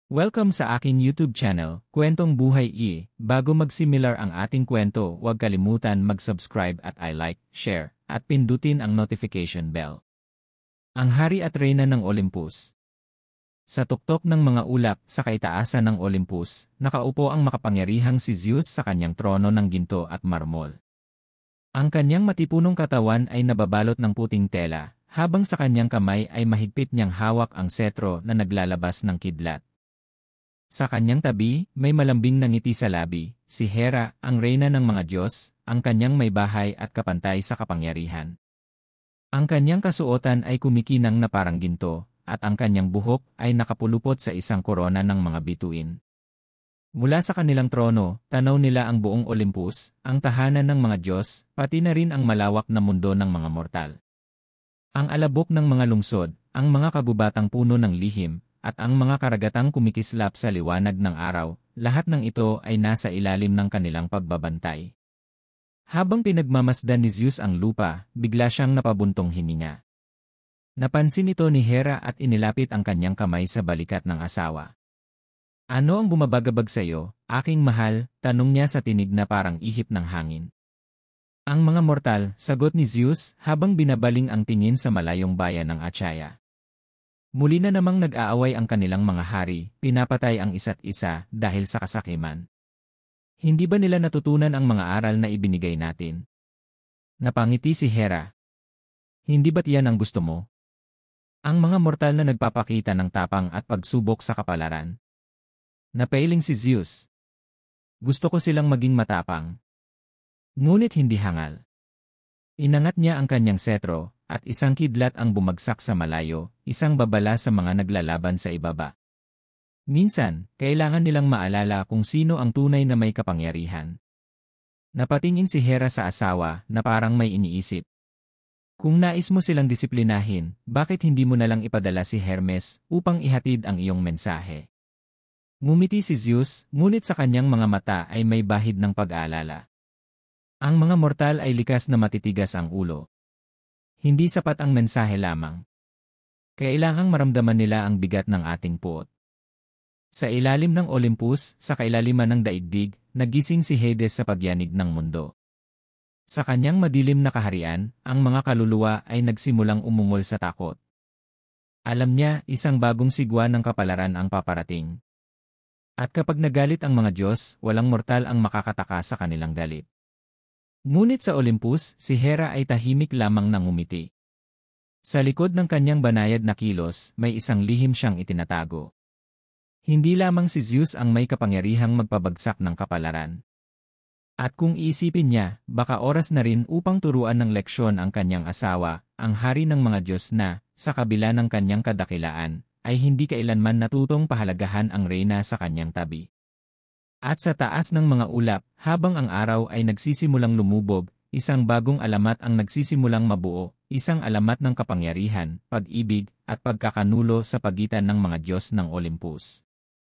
Welcome sa aking YouTube channel, Kwentong Buhay I. Bago mag-similar ang ating kwento, huwag kalimutan mag-subscribe at i-like, share, at pindutin ang notification bell. Ang hari at reyna ng Olympus. Sa tuktok ng mga ulap sa kaitaasan ng Olympus, nakaupo ang makapangyarihang si Zeus sa kanyang trono ng ginto at marmol. Ang kanyang matipunong katawan ay nababalot ng puting tela, habang sa kanyang kamay ay mahigpit niyang hawak ang setro na naglalabas ng kidlat. Sa kanyang tabi, may malambing na ngiti sa labi, si Hera, ang reyna ng mga Diyos, ang kanyang may bahay at kapantay sa kapangyarihan. Ang kanyang kasuotan ay kumikinang na parang ginto, at ang kanyang buhok ay nakapulupot sa isang korona ng mga bituin. Mula sa kanilang trono, tanaw nila ang buong Olympus, ang tahanan ng mga Diyos, pati na rin ang malawak na mundo ng mga mortal. Ang alabok ng mga lungsod, ang mga kabubatang puno ng lihim, at ang mga karagatang kumikislap sa liwanag ng araw, lahat ng ito ay nasa ilalim ng kanilang pagbabantay. Habang pinagmamasdan ni Zeus ang lupa, bigla siyang napabuntong hininga. Napansin ito ni Hera at inilapit ang kanyang kamay sa balikat ng asawa. "Ano ang bumabagabag sa iyo, aking mahal?" tanong niya sa tinig na parang ihip ng hangin. "Ang mga mortal," sagot ni Zeus habang binabaling ang tingin sa malayong bayan ng Achaea. Muli na namang nag-aaway ang kanilang mga hari, pinapatay ang isa't isa dahil sa kasakiman. Hindi ba nila natutunan ang mga aral na ibinigay natin? Napangiti si Hera. Hindi ba't yan ang gusto mo? Ang mga mortal na nagpapakita ng tapang at pagsubok sa kapalaran. Napailing si Zeus. Gusto ko silang maging matapang. Ngunit hindi hangal. Inangat niya ang kanyang setro, at isang kidlat ang bumagsak sa malayo, isang babala sa mga naglalaban sa ibaba. Minsan, kailangan nilang maalala kung sino ang tunay na may kapangyarihan. Napatingin si Hera sa asawa na parang may iniisip. Kung nais mo silang disiplinahin, bakit hindi mo nalang ipadala si Hermes upang ihatid ang iyong mensahe? Ngumiti si Zeus, ngunit sa kanyang mga mata ay may bahid ng pag-aalala. Ang mga mortal ay likas na matitigas ang ulo. Hindi sapat ang mensahe lamang. Kailangang maramdaman nila ang bigat ng ating puot. Sa ilalim ng Olympus, sa kailaliman ng daigdig, nagising si Hades sa pagyanig ng mundo. Sa kanyang madilim na kaharian, ang mga kaluluwa ay nagsimulang umungol sa takot. Alam niya, isang bagong sigwa ng kapalaran ang paparating. At kapag nagalit ang mga Diyos, walang mortal ang makakataka sa kanilang galit. Ngunit sa Olympus, si Hera ay tahimik lamang nang ngumiti. Sa likod ng kanyang banayad na kilos, may isang lihim siyang itinatago. Hindi lamang si Zeus ang may kapangyarihang magpabagsak ng kapalaran. At kung iisipin niya, baka oras na rin upang turuan ng leksyon ang kanyang asawa, ang hari ng mga Diyos na, sa kabila ng kanyang kadakilaan, ay hindi kailanman natutong pahalagahan ang reyna sa kanyang tabi. At sa taas ng mga ulap, habang ang araw ay nagsisimulang lumubog, isang bagong alamat ang nagsisimulang mabuo, isang alamat ng kapangyarihan, pag-ibig, at pagkakanulo sa pagitan ng mga Diyos ng Olympus.